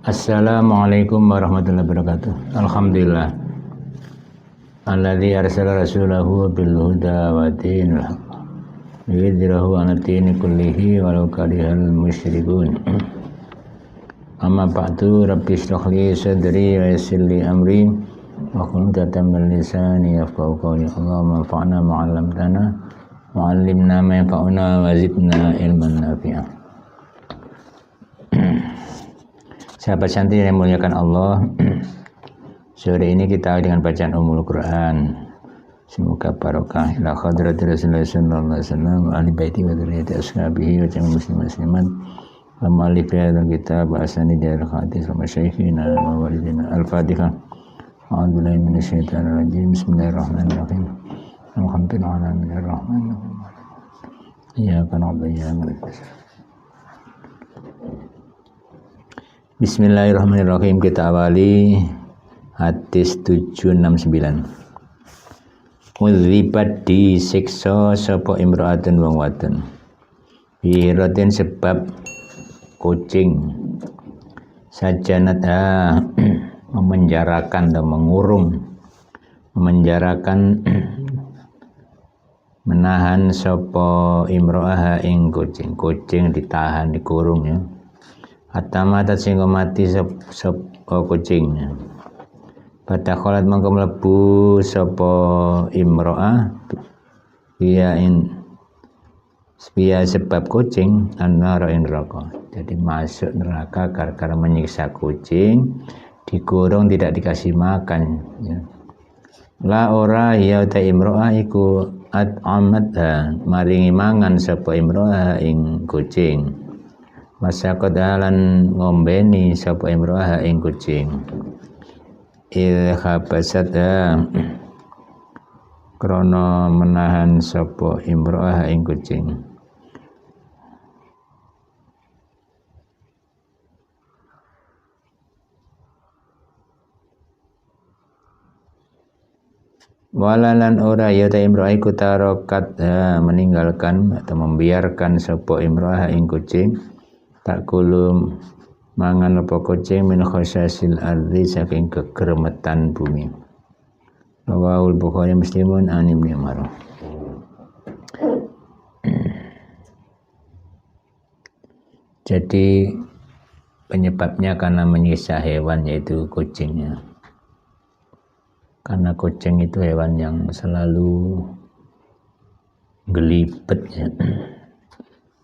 Assalamualaikum warahmatullahi wabarakatuh. Alhamdulillah. Alladzi arsala rasulahu bil huda wa dinil haq. Yudhirahu 'ala dini kullihi walau karihal musyrikun. Amma ba'du, rabbi shrah li sadri wa yassir li amri wa hlul 'uqdatam min lisani yafqahu qawli. Allahumma anfa'na ma 'allamtana wa 'allimna ma yanfa'una wa zidna ilman nafi'a. Sahabat santri yang muliakan Allah, sore ini kita dengan bacaan Ummul Quran. Semoga barokah ila hadrati Rasulullah sallallahu alaihi wasallam wa ahli baiti wa dzurriyyati ashabihi wa jami'il muslimin muslimat wa mu'allif hadzal kitab wa asani dari hadis wa masyayikhina wa walidina. Al-Fatihah. A'udzu billahi minasyaitonir rajim. Bismillahirrahmanirrahim. Alhamdulillahir rahmanir rahim. Iyyaka na'budu wa iyyaka nasta'in. Bismillahirrahmanirrahim. Kita awali hadis 769. Udzibat disiksa sapa imra'atun wong wadon. Bihiratin sebab kucing. Sajanat memenjarakan atau mengurung, memenjarakan menahan sapa imra'aha ing kucing. Kucing ditahan, dikurung ya. Hatta mata sehingga mati sapa kucingnya. Pada kholat mangko mlebu sapa imro'ah biya sebab kucing annara ing neraka. Jadi masuk neraka gara-gara menyiksa kucing, dikurung tidak dikasih makan ya. La ora ya ta imro'ah iku at'amat maringi mangan sapa imro'ah ing kucing. Masa kodalan ngombeni sapa imro'ah ing kucing. Habasat krono menahan sapa imro'ah ing kucing. Walalan ora ya ta imro'ah iku tarokat meninggalkan atau membiarkan sapa imro'ah ing kucing. Tak kulum mangan apa kucing min khasasil ardi saking kegeremetan bumi. Rawahul Bukhari Muslimun an Ibnu Umar. Jadi penyebabnya karena menyiksa hewan, yaitu kucingnya. Karena kucing itu hewan yang selalu gelibet ya.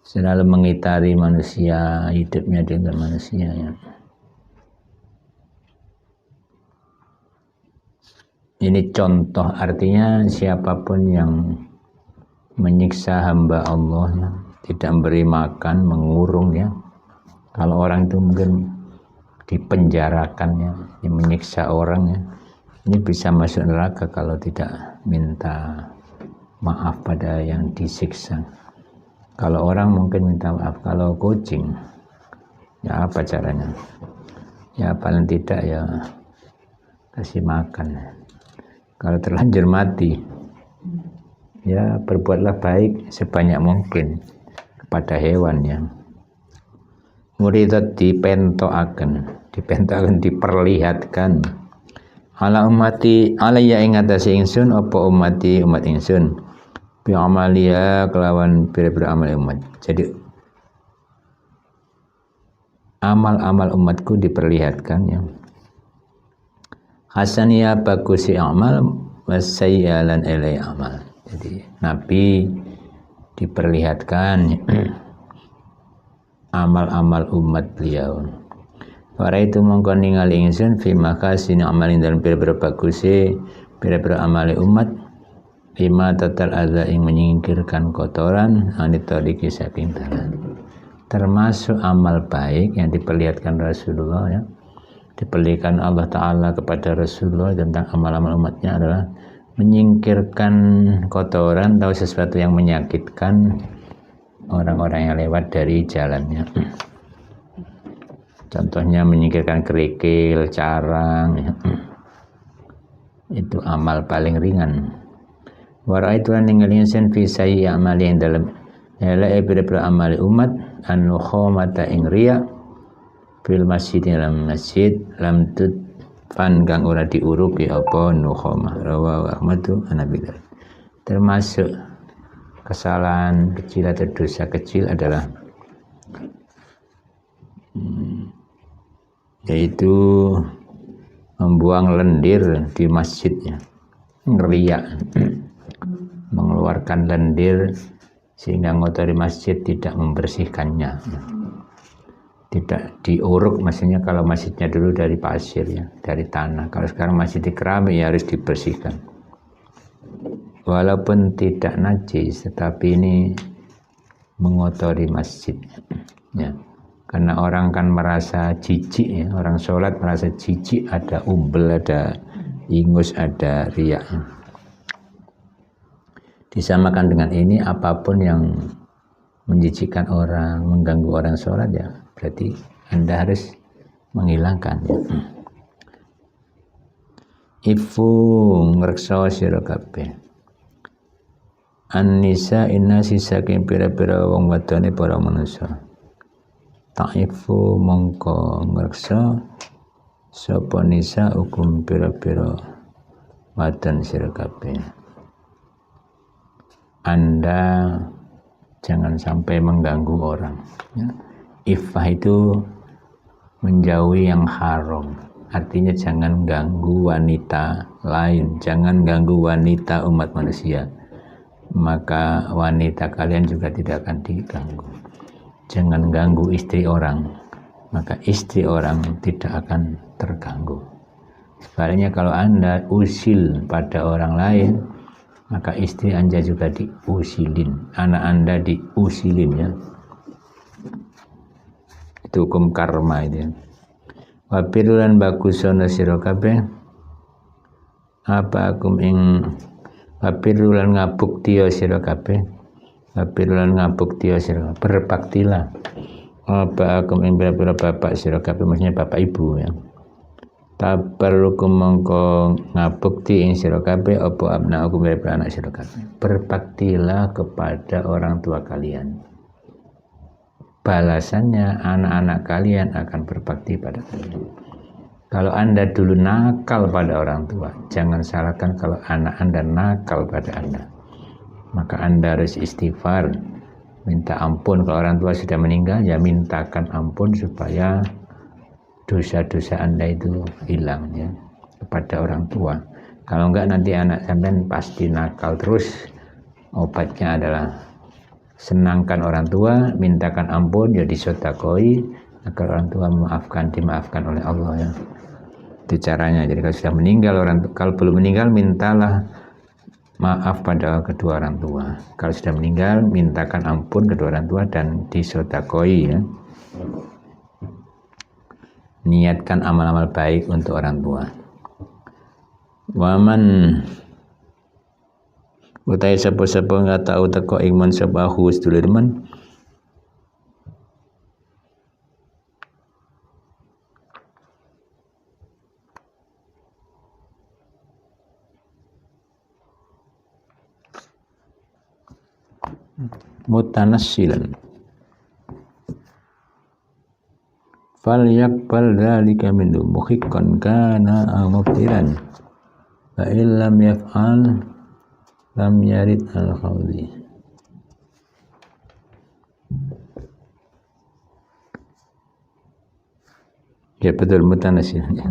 Selalu mengitari manusia, hidupnya dengan manusia ya. Ini contoh, artinya siapapun yang menyiksa hamba Allah ya, tidak memberi makan, mengurung ya. Kalau orang itu mungkin dipenjarakan ya, yang menyiksa orang ya, ini bisa masuk neraka kalau tidak minta maaf pada yang disiksa. Kalau orang mungkin minta maaf, kalau kucing ya apa caranya? Ya paling tidak ya kasih makan. Kalau terlanjur mati ya berbuatlah baik sebanyak mungkin kepada hewan ya. Muridat dipentokaken, diperlihatkan. Ala ummati alayya ing atase ingsun apa ummati umat ingsun. Bi amalia kelawan pira-pira amal umat. Jadi amal-amal umatku diperlihatkan ya. Hasaniyah bagusi amal wasayyalan ilai amal. Jadi Nabi diperlihatkan amal-amal umat beliau. Para itu mongko ningali ingsun fi makasini amalin dalam pira-pira bagusi pira-pira amal umat. Lima tatal adza ing menyingkirkan kotoran anitoriki saking dalan. Termasuk amal baik yang diperlihatkan Rasulullah ya. Diperlihatkan Allah Ta'ala kepada Rasulullah tentang amal-amal umatnya adalah menyingkirkan kotoran atau sesuatu yang menyakitkan orang-orang yang lewat dari jalannya. Contohnya menyingkirkan kerikil, carang ya. Itu amal paling ringan. Waraitu lan ningali ingsun fi sayyi amali ing dalem ela pira-pira amali umat an-nukhomata ing riya fil masjid dalam masjid lam tut fan kang ora diuruki apa nukhama rawahu Ahmad An-Nabi. Termasuk kesalahan kecil atau dosa kecil adalah yaitu membuang lendir di masjidnya, ngeriak, mengeluarkan lendir sehingga ngotori masjid, tidak membersihkannya, tidak diuruk. Maksudnya kalau masjidnya dulu dari pasir ya, dari tanah, kalau sekarang masjid di keramik ya harus dibersihkan walaupun tidak najis, tetapi ini mengotori masjid ya. Karena orang kan merasa jijik ya, orang sholat merasa jijik, ada umbel, ada ingus, ada riak. Disamakan dengan ini, apapun yang menjijikkan orang, mengganggu orang sholat ya, berarti Anda harus menghilangkan ya. Ifu ngreksa sira kabeh an-nisa inna saking pira-pira wong wadone para manusa. Ta'ifu mongko ngreksa sapa nisa hukum pira-pira wadon sira kabeh. Anda jangan sampai mengganggu orang ya. Iffah itu menjauhi yang haram, artinya jangan ganggu wanita lain, jangan ganggu wanita umat manusia, maka wanita kalian juga tidak akan diganggu. Jangan ganggu istri orang, maka istri orang tidak akan terganggu. Sebaliknya kalau Anda usil pada orang lain, maka istri Anda juga diusilin, anak Anda diusilin ya. Itu hukum karma itu ya. Wabirulan bagusono sira kabeh apa akum ing wabirulan ngabukti sira kabeh. Wabirulan ngabukti sira berbaktilah apa akum ing pira-pira bapak sira kabeh, maksudnya bapak ibu ya. Tabarrukum mongko ngabukti ing sira kabeh apa abna aku pira-pira anak sira kabeh. Berbaktilah kepada orang tua kalian, balasannya anak-anak kalian akan berbakti pada kalian. Kalau Anda dulu nakal pada orang tua, jangan salahkan kalau anak Anda nakal pada Anda. Maka Anda harus istighfar, minta ampun. Kalau orang tua sudah meninggal, ya mintakan ampun supaya dosa-dosa Anda itu hilang ya kepada orang tua. Kalau enggak nanti anak sampean pasti nakal terus. Obatnya adalah senangkan orang tua, mintakan ampun, ya disedekoi agar orang tua memaafkan, dimaafkan oleh Allah ya. Itu caranya. Jadi kalau sudah meninggal kalau belum meninggal, mintalah maaf pada kedua orang tua. Kalau sudah meninggal, mintakan ampun kedua orang tua dan disedekoi ya. Niatkan amal-amal baik untuk orang tua. Waman utai sapa-sapa enggak tahu teko iman sabahu sedulur men mutanassilan fal yakbal dzalika minhu muhiqqan kana mubtilan fa illam yaf'al lam yarid al-khawdi. Ya betul mutanassilan ya.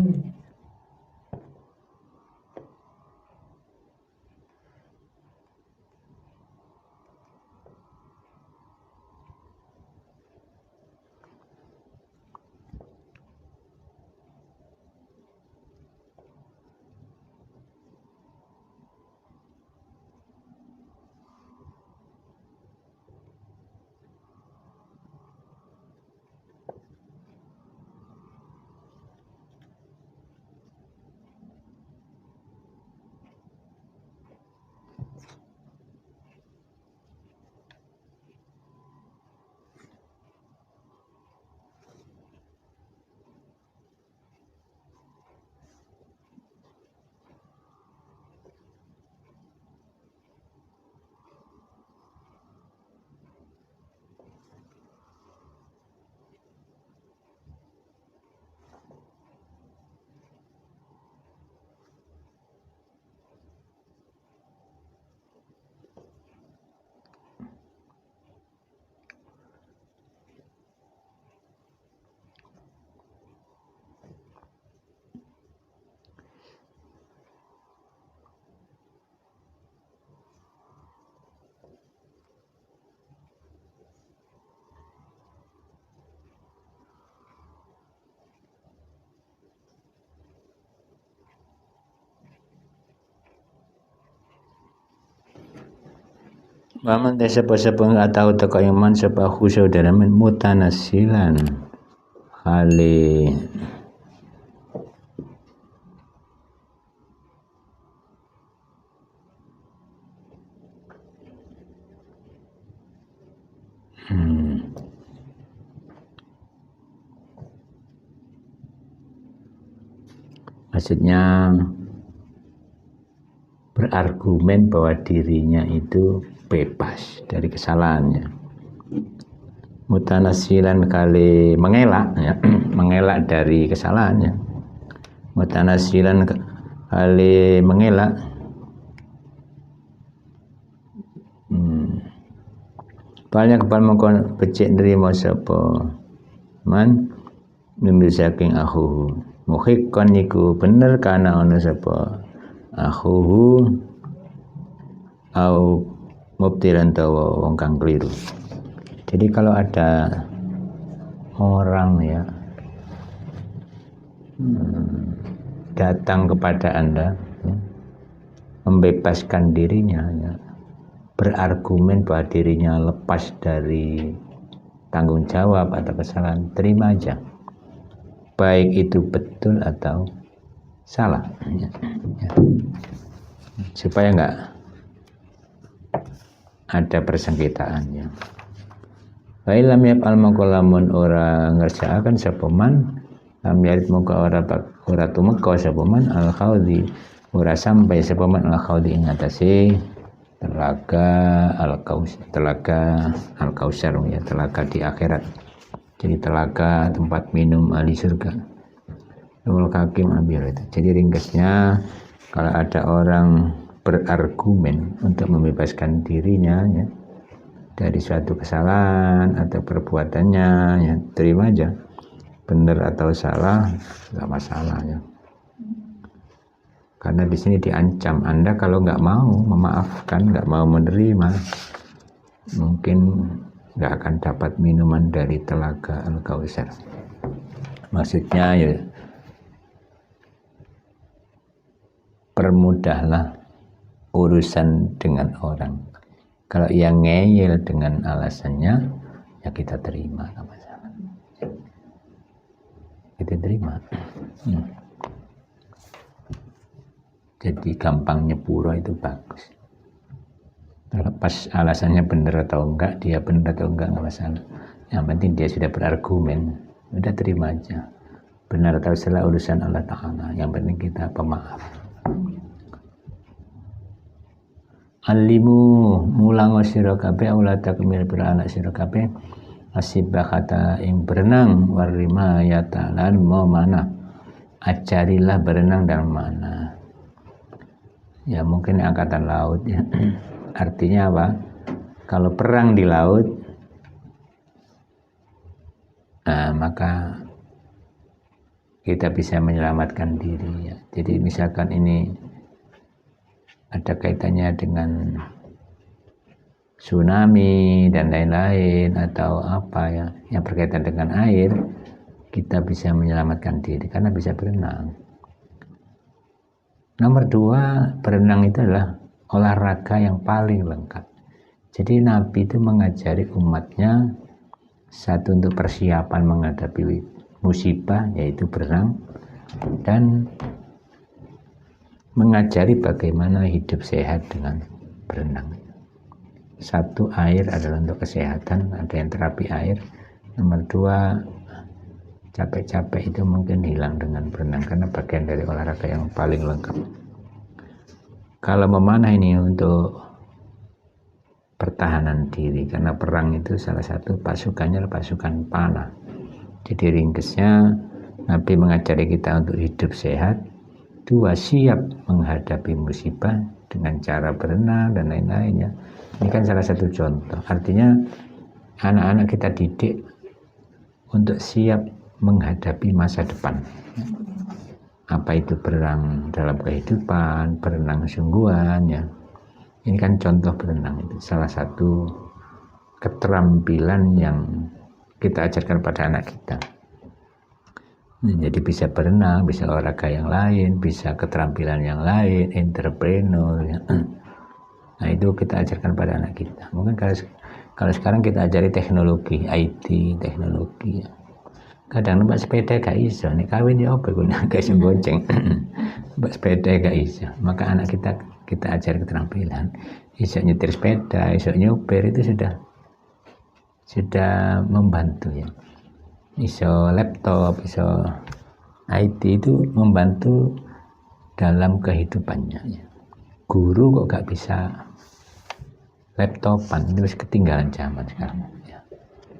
Waman sapa nggak tahu teko iman sapa khusyuk dalam mutanasilan kali maksudnya berargumen bahwa dirinya itu bebas dari kesalahannya. Mutanasilan kali mengelak ya, mengelak dari kesalahannya. Mutanasilan kali mengelak banyak kepal mengkon becik nerima sapa man mimbil saking akhuhu muhikkan niku bener kana ana sapa akhuhu au mubtilan tawa wong kang keliru. Jadi kalau ada orang ya datang kepada Anda ya, membebaskan dirinya ya, berargumen bahwa dirinya lepas dari tanggung jawab atau kesalahan, terima aja, baik itu betul atau salah ya. Supaya enggak ada persengketaannya. Wa illam yaf'al maqalamun ora ngerjakaken sapa man lam yarid muka ora tumeka sapa man al khawdi ora sampai sapa man al khawdi ing atase telaga al-kausar ya, telaga di akhirat. Jadi telaga tempat minum ahli surga. Nul hakim ambil itu. Jadi ringkasnya kalau ada orang berargumen untuk membebaskan dirinya ya, dari suatu kesalahan atau perbuatannya ya, terima aja, benar atau salah nggak masalah ya. Karena di sini diancam Anda kalau nggak mau memaafkan, nggak mau menerima, mungkin nggak akan dapat minuman dari telaga Al-Kausar. Maksudnya ya, permudahlah urusan dengan orang. Kalau ia ngeyel dengan alasannya, ya kita terima, nggak masalah. Kita terima. Jadi gampang nyepuro itu bagus. Terlepas alasannya benar atau enggak, dia benar atau enggak, nggak masalah. Yang penting dia sudah berargumen, udah terima aja. Benar atau salah urusan Allah Ta'ala. Yang penting kita pemaaf. Alimu mulang sira kabeh aulada kemil beranak sira kabeh asibakata ing berenang warima yatalan mau mana. Ajarilah berenang dalam mana. Ya mungkin angkatan laut ya. Artinya apa? Kalau perang di laut, nah, maka kita bisa menyelamatkan diri ya. Jadi misalkan ini ada kaitannya dengan tsunami dan lain-lain atau apa ya yang berkaitan dengan air, kita bisa menyelamatkan diri karena bisa berenang. Nomor 2, berenang itu adalah olahraga yang paling lengkap. Jadi Nabi itu mengajari umatnya satu untuk persiapan menghadapi musibah yaitu berenang, dan mengajari bagaimana hidup sehat dengan berenang. Satu, air adalah untuk kesehatan, ada yang terapi air. Nomor 2, capek-capek itu mungkin hilang dengan berenang karena bagian dari olahraga yang paling lengkap. Kalau memanah ini untuk pertahanan diri, karena perang itu salah satu pasukannya adalah pasukan panah. Jadi ringkesnya Nabi mengajari kita untuk hidup sehat. 2, siap menghadapi musibah dengan cara berenang dan lain-lainnya. Ini kan salah satu contoh. Artinya anak-anak kita didik untuk siap menghadapi masa depan. Apa itu berenang dalam kehidupan, berenang sungguhan ya. Ini kan contoh berenang itu salah satu keterampilan yang kita ajarkan pada anak kita. Jadi bisa berenang, bisa olahraga yang lain, bisa keterampilan yang lain, entrepreneur ya. Nah itu kita ajarkan pada anak kita. Mungkin kalau sekarang kita ajari teknologi, IT, teknologi. Kadang numpak sepeda gak iso, nih kawin ya apa guna gak iso bonceng. Numpak sepeda gak iso. Maka anak kita ajari keterampilan. Iso nyetir sepeda, iso nyopir itu sudah membantu ya. Iso laptop, iso IT itu membantu dalam kehidupannya ya. Guru kok gak bisa laptopan, itu ketinggalan zaman sekarang ya.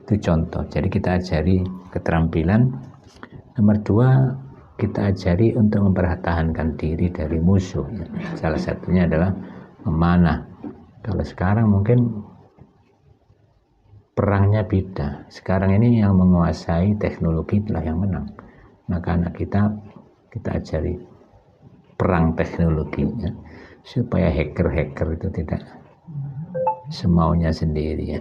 Itu contoh. Jadi kita ajari keterampilan. Nomor 2, kita ajari untuk mempertahankan diri dari musuh ya. Salah satunya adalah memanah. Kalau sekarang mungkin perangnya beda. Sekarang ini yang menguasai teknologi itulah yang menang. Maka anak kita ajari perang teknologi ya, supaya hacker-hacker itu tidak semaunya sendiri ya.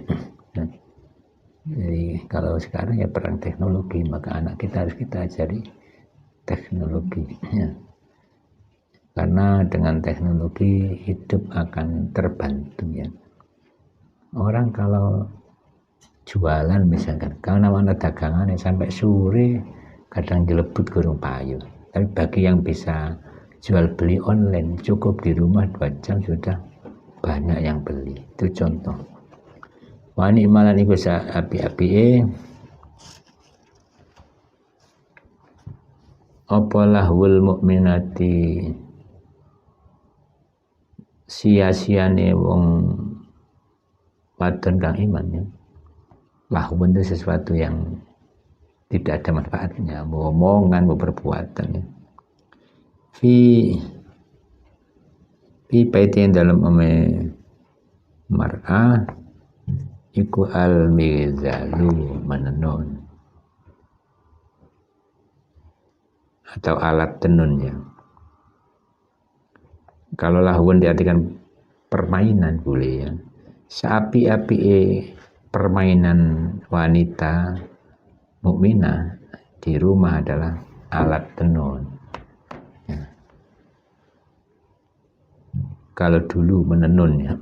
Jadi kalau sekarang ya perang teknologi, maka anak kita harus kita ajari teknologi ya. Karena dengan teknologi hidup akan terbantu ya. Orang kalau jualan misalkan, kalau ada dagangan ya, sampai sore kadang dilebut gurung payu. Tapi bagi yang bisa jual beli online, cukup di rumah 2 jam sudah banyak yang beli. Itu contoh. Wa ni'malan iku api-apike apa lahul mukminati, sia-siane wong wadon kang iman ya. Lahun itu sesuatu yang tidak ada manfaatnya, mau omongan, mau perbuatan ya. Fi baitin dalam mar'ah iku al-mizalu menenun atau alat tenun ya. Kalau lahun diartikan permainan boleh ya. Seapi-api permainan wanita mukminah di rumah adalah alat tenun ya. Kalau dulu menenun ya.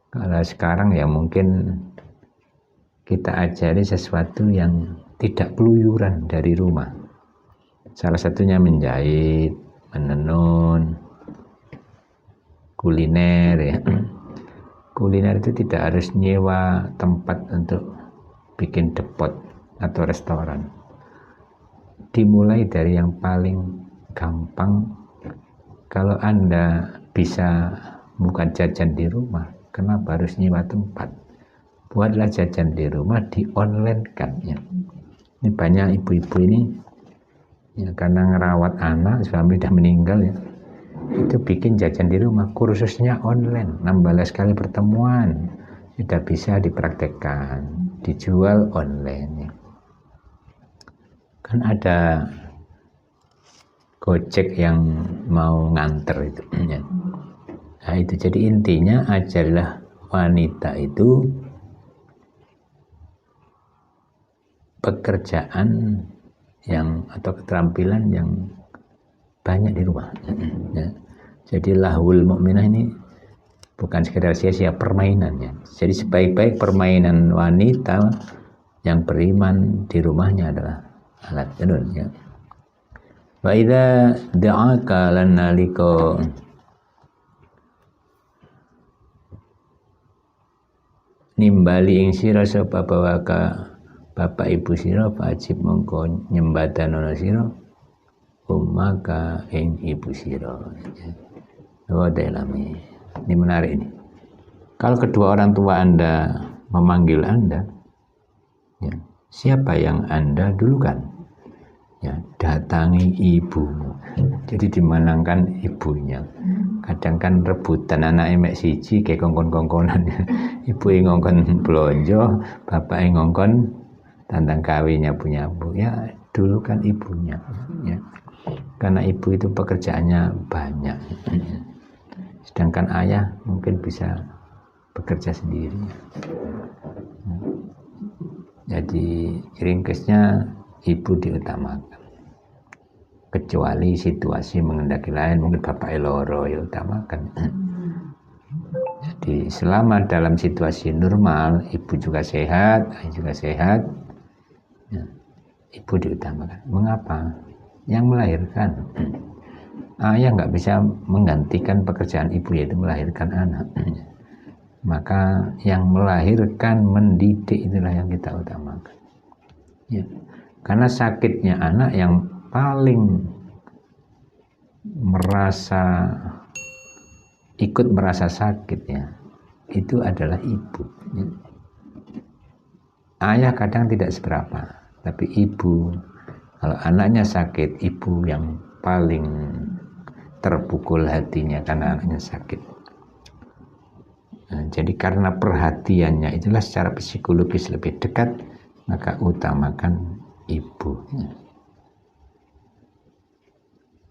Kalau sekarang ya mungkin kita ajari sesuatu yang tidak keluyuran dari rumah. Salah satunya menjahit, menenun, kuliner ya. Kuliner itu tidak harus nyewa tempat untuk bikin depot atau restoran. Dimulai dari yang paling gampang. Kalau Anda bisa bukan jajan di rumah, kenapa harus nyewa tempat? Buatlah jajan di rumah, di online kan ya. Ini banyak ibu-ibu ini ya, karena ngerawat anak, suami sudah meninggal ya, itu bikin jajan di rumah, kursusnya online, 16 kali pertemuan sudah bisa dipraktekkan, dijual online ya. Kan ada Gojek yang mau nganter itu ya. Nah itu jadi intinya ajarilah wanita itu pekerjaan yang atau keterampilan yang banyak di rumah ya. Jadi lahul mukminah ini bukan sekedar sia-sia permainannya. Jadi sebaik-baik permainan wanita yang beriman di rumahnya adalah alat tenun ya. Wa idza da'aka lan nalika nimbali ing sira sapa bawaka bapak ibu sira wajib mongko nyembadanono sira ummaka ing ibu sira. Wadai. Ini menarik ini. Kalau kedua orang tua Anda memanggil Anda ya, siapa yang Anda dulukan? Ya, datangi ibumu. Jadi dimenangkan ibunya. Kadang kan rebutan anak emek siji kayak kongkon-kongkonan. Ibu yang ngongkon belonjo, bapak yang ngongkon tantang kawinnya punya bu. Ya, dulukan ibunya. Ya. Karena ibu itu pekerjaannya banyak. Sedangkan ayah mungkin bisa bekerja sendiri. Jadi ringkasnya ibu diutamakan. Kecuali situasi mengendaki lain, mungkin bapak loro ya utamakan. Jadi selama dalam situasi normal, ibu juga sehat, ayah juga sehat, ya, ibu diutamakan. Mengapa? Yang melahirkan. Ayah nggak bisa menggantikan pekerjaan ibu, yaitu melahirkan anak. Maka yang melahirkan, mendidik itulah yang kita utamakan. Ya. Karena sakitnya anak yang paling ikut merasa sakit ya, itu adalah ibu. Ya. Ayah kadang tidak seberapa, tapi ibu, kalau anaknya sakit, ibu yang paling terpukul hatinya karena anaknya sakit. Nah, jadi karena perhatiannya itulah secara psikologis lebih dekat, maka utamakan ibu.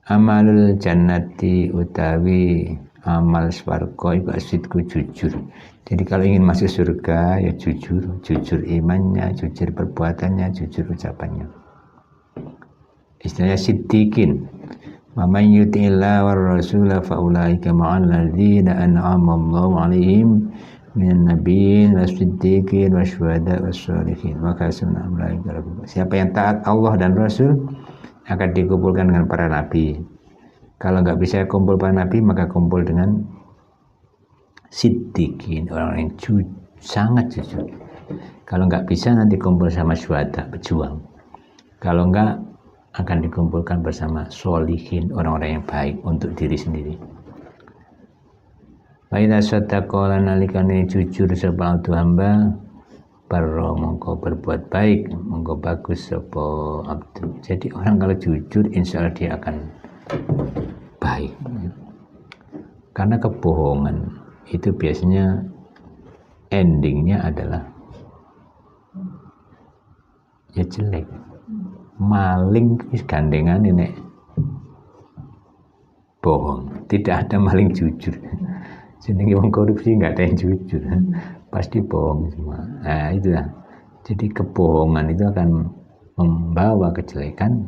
Amalul jannati utawi amal swarga iku asidku jujur. Jadi kalau ingin masuk surga ya jujur imannya, jujur perbuatannya, jujur ucapannya. Istilahnya siddiqin. Wa may yuti'illah war rasula fa ulaika ma'al ladzina an'ama Allahu 'alaihim minan nabiyyin wasiddiqin wasyuhada wassalihin wa hasuna ulaika rafiqa. Siapa yang taat Allah dan Rasul akan dikumpulkan dengan para nabi. Kalau nggak bisa kumpul para nabi, maka kumpul dengan siddiqin, orang yang sangat jujur. Kalau nggak bisa nanti kumpul sama syuhada, pejuang. Kalau nggak akan dikumpulkan bersama sholihin, orang-orang yang baik untuk diri sendiri. Wa idza saddaqa nalikane jujur sapa hamba barra mongko berbuat baik, mongko bagus sapa abdu. Jadi orang kalau jujur insya Allah dia akan baik. Karena kebohongan itu biasanya endingnya adalah ya jelek. Maling gandengan ini bohong, tidak ada maling jujur. Jadi wong korupsi nggak ada yang jujur, pasti bohong semua. Nah itulah. Jadi kebohongan itu akan membawa kejelekan,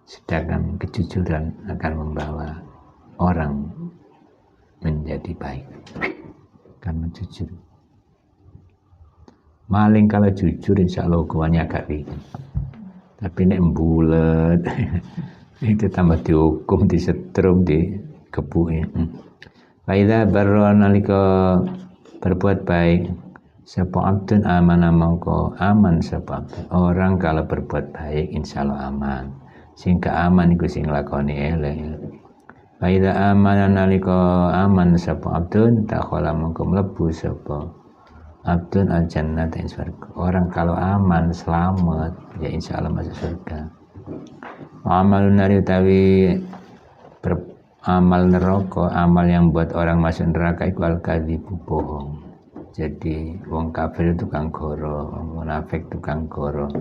sedangkan kejujuran akan membawa orang menjadi baik karena jujur. Maling kalau jujur insya Allah hukumannya agak ringan. Tapi nek bulet itu tambah dihukum, disetrum, dikebuki. Faida barra nalika berbuat baik sapa abdun amana mongko aman sapa abdun. Orang kalau berbuat baik insyaallah aman. Sing aman iku sing lakoni elek. Faida amana nalika aman sapa abdun takhala mongko mlebu sapa abdun al-jannah dan surga. Orang kalau aman, selamat, ya insya Allah masuk surga. Amalun nari utawi amal neraka, amal yang buat orang masuk neraka itu al-kadzibu, bohong. Jadi wong kafir itu tukang goro, wong munafik tukang goro.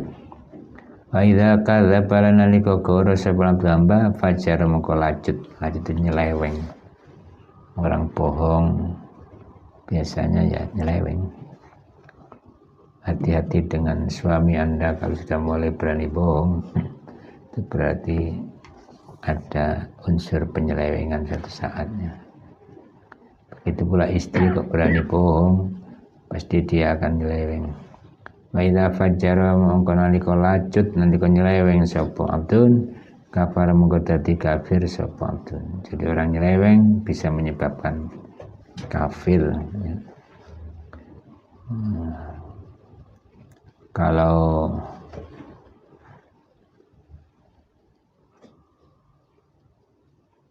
Wa idza kadzdzaba nalika goro sebelum hamba fajar mongko lacut itu nyeleweng. Orang bohong biasanya ya nyeleweng. Hati-hati dengan suami Anda kalau sudah mulai berani bohong, itu berarti ada unsur penyelewengan suatu saatnya. Begitu pula istri kok berani bohong, pasti dia akan nyeleweng. Wa idza fajjara mongko nalika lacut nalika nyeleweng sapa abdun kafara mongko dadi kafir sapa abdun. Jadi orang nyeleweng bisa menyebabkan kafir ya. Kalau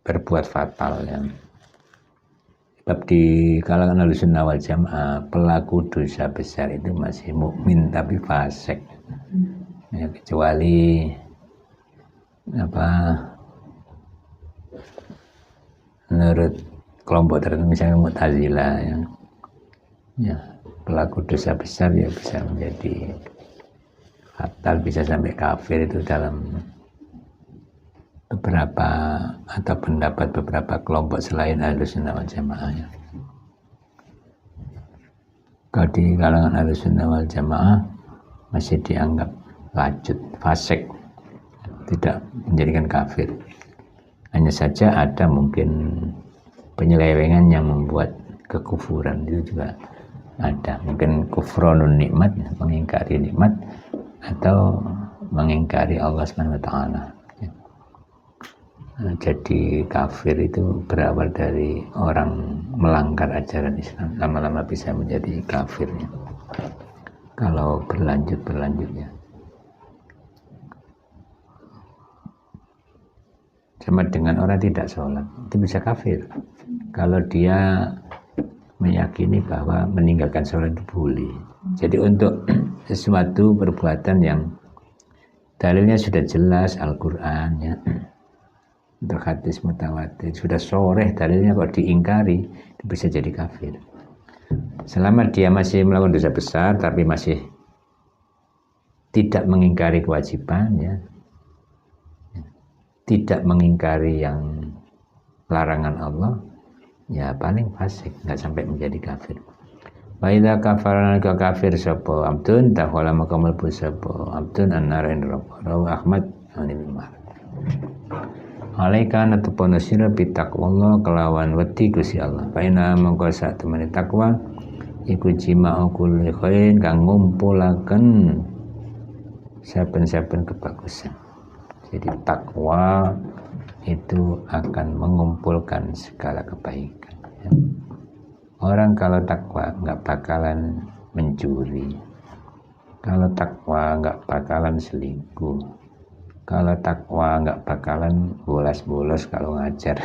berbuat fatal ya. Sebab di kalangan Ahlussunnah wal Jamaah pelaku dosa besar itu masih mukmin tapi fasik. Ya, kecuali menurut kelompok tertentu misalnya Mu'tazilah ya, pelaku dosa besar ya bisa menjadi fatal, bisa sampai kafir itu dalam beberapa atau pendapat beberapa kelompok selain Ahlussunnah wal Jamaah ya. Kalau di kalangan Ahlussunnah wal Jamaah masih dianggap lacut, fasik, tidak menjadikan kafir. Hanya saja ada mungkin penyelewengan yang membuat kekufuran itu juga ada. Mungkin kufronun nikmat, mengingkari nikmat, atau mengingkari Allah Subhanahu wa taala. Jadi kafir itu berawal dari orang melanggar ajaran Islam, lama-lama bisa menjadi kafirnya kalau berlanjut ya. Sama dengan orang tidak sholat, itu bisa kafir kalau dia meyakini bahwa meninggalkan sholat itu boleh. Jadi untuk sesuatu perbuatan yang dalilnya sudah jelas Al-Quran ya, untuk hadis mutawatir sudah sharih dalilnya, kok diingkari, itu bisa jadi kafir. Selama dia masih melakukan dosa besar tapi masih tidak mengingkari kewajiban ya, tidak mengingkari yang larangan Allah, ya paling fasik, nggak sampai menjadi kafir. Wa idza kafara kafir sapa abdun taqala maqamul sapa abdun an-nar rawu Ahmad an Umar. Alaika natupana sira bitaqwallah kelawan wedi Gusti Allah. Fa inna mangko sak temene takwa iku jima'u kulli khairin kang ngumpulaken saben-saben kebagusan. Jadi takwa itu akan mengumpulkan segala kebaikan. Orang kalau takwa nggak bakalan mencuri, kalau takwa nggak bakalan selingkuh, kalau takwa nggak bakalan bolos-bolos kalau ngajar.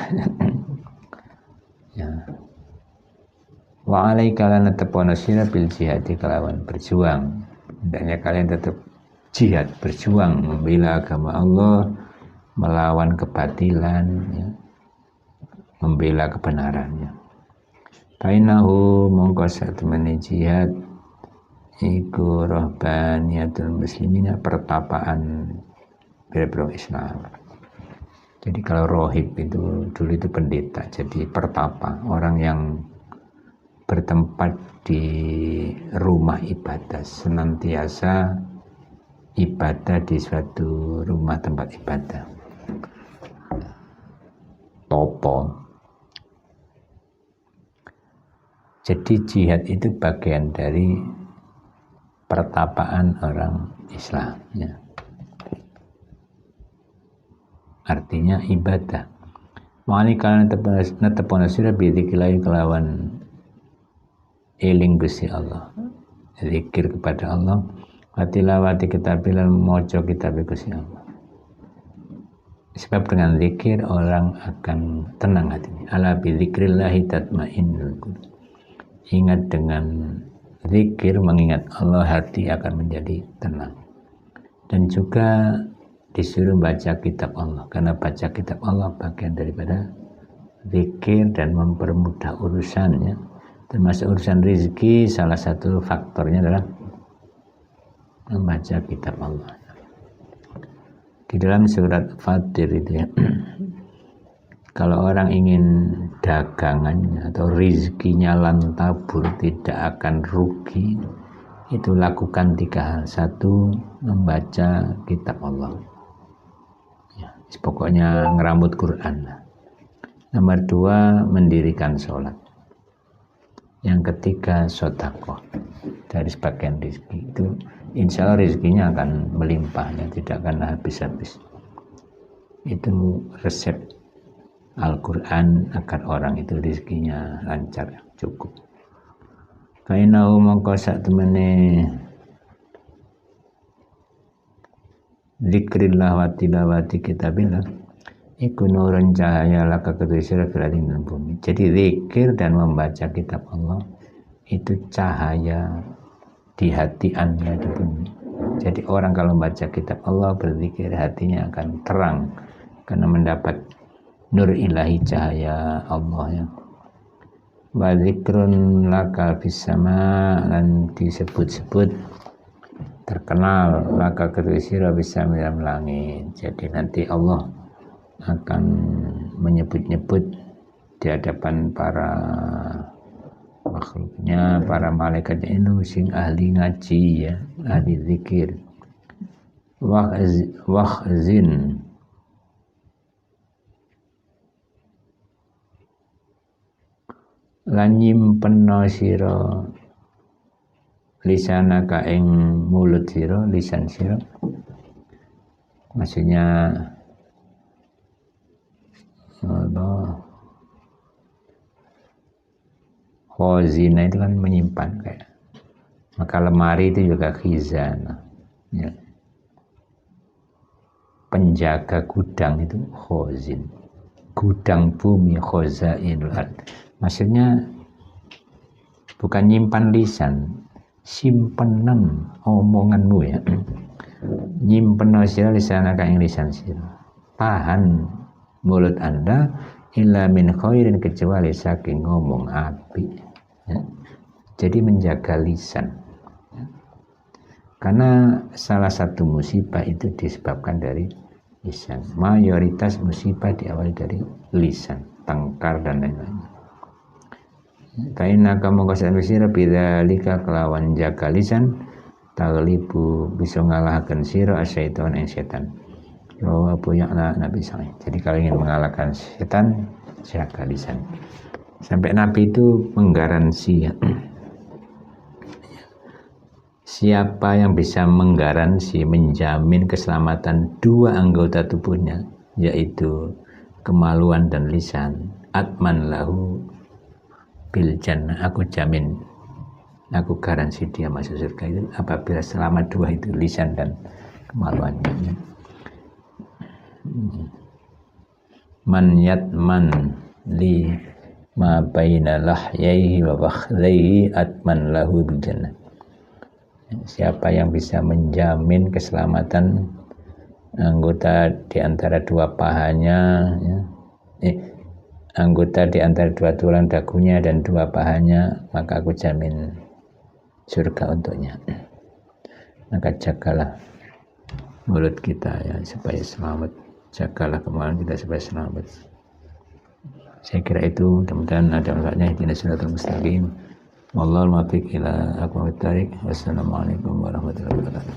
Ya. Wa alaika lana tepona sira bil jihad kelawan berjuang. Hendaknya kalian tetap jihad, berjuang membela agama Allah, melawan kebatilan ya, membela kebenarannya. Fainahu mongko satemene jihad iku rohbaniyatul muslimina, pertapaan berbro Islam. Jadi kalau rohib itu dulu itu pendeta, jadi pertapa, orang yang bertempat di rumah ibadah, senantiasa ibadah di suatu rumah tempat ibadah. Topo. Jadi jihad itu bagian dari pertapaan orang Islam ya. Artinya ibadah. Mali kana netepana sira bidzikrillah kelawan eling Gusti Allah. Zikir kepada Allah, wa tilawati kitabil maca kitab Gusti Allah. Sebab dengan zikir orang akan tenang hatinya. Ala bidzikrillah tatmainnul qulub. Ingat dengan zikir, mengingat Allah, hati akan menjadi tenang. Dan juga disuruh baca kitab Allah, karena baca kitab Allah bagian daripada zikir dan mempermudah urusannya, termasuk urusan rezeki. Salah satu faktornya adalah membaca kitab Allah. Di dalam surat Fatir itu ya, kalau orang ingin dagangannya atau rezekinya lantabur, tidak akan rugi, itu lakukan 3 hal. 1, membaca kitab Allah. Pokoknya ngeramut Quran. Nomor 2, mendirikan sholat. Yang ketiga, sedekah dari sebagian rezeki. Itu insya Allah rezekinya akan melimpahnya, tidak akan habis-habis. Itu resep Al-Quran agar orang itu rezekinya lancar, cukup. Kainau mongko sak temene zikrillah wa tilawati kitabillah iku nurun cahaya laka kedusira filadin dan bumi. Jadi zikir dan membaca kitab Allah itu cahaya di hati Anda di bumi. Jadi orang kalau membaca kitab Allah, berzikir, hatinya akan terang karena mendapat nur ilahi, cahaya Allah ya. Wa zikrun laka fis sama, dan disebut-sebut terkenal laka kedusira bisa dalam langit. Jadi nanti Allah akan menyebut-nyebut di hadapan para makhluknya, para malaikatnya, itu sing ahli ngaji ya, ahli zikir. Wahzin lan nyimpenno sira lisanaka ing mulut sira, lisan sira. Maksudnya khazina itu kan menyimpan kayak. Maka lemari itu juga khizanah. Ya. Penjaga gudang itu khazin. Gudang bumi khazainul ard. Maksudnya bukan nyimpan lisan, simpenan omonganmu ya. Nyimpen sira lisanaka ing lisan sira. Tahan mulut Anda illa min khairin, kecuali saking ngomong apik. Ya. Jadi menjaga lisan. Ya. Karena salah satu musibah itu disebabkan dari lisan. Mayoritas musibah diawali dari lisan, tengkar dan lain-lain. Kaina kamu kasih sira bidzalika kelawan jaga lisan taglibu bisa ngalahkan sira asyaiton ing setan. Rawa Abu Ya'la Nabi Sa'id. Jadi kalau ingin mengalahkan setan, jaga lisan. Sampai Nabi itu menggaransi ya. Siapa yang bisa menggaransi, menjamin keselamatan dua anggota tubuhnya, yaitu kemaluan dan lisan, atman lahu bil jannah, aku jamin, aku garansi dia masuk surga itu apabila selamat dua itu, lisan dan kemaluannya. Man yatman li ma baina lahyaihi wa bakhdaihi atman lahu bil jannah. Siapa yang bisa menjamin keselamatan anggota di antara dua pahanya, ya, anggota di antara dua tulang dagunya dan dua pahanya, maka aku jamin surga untuknya. Maka jagalah mulut kita ya supaya selamat, jagalah kemaluan kita supaya selamat. Saya kira itu, mudah-mudahan ada manfaatnya. Ihdinas siratal mustaqim. Wallahul muwaffiq ila aqwamit thariq. Wassalamualaikum warahmatullahi wabarakatuh.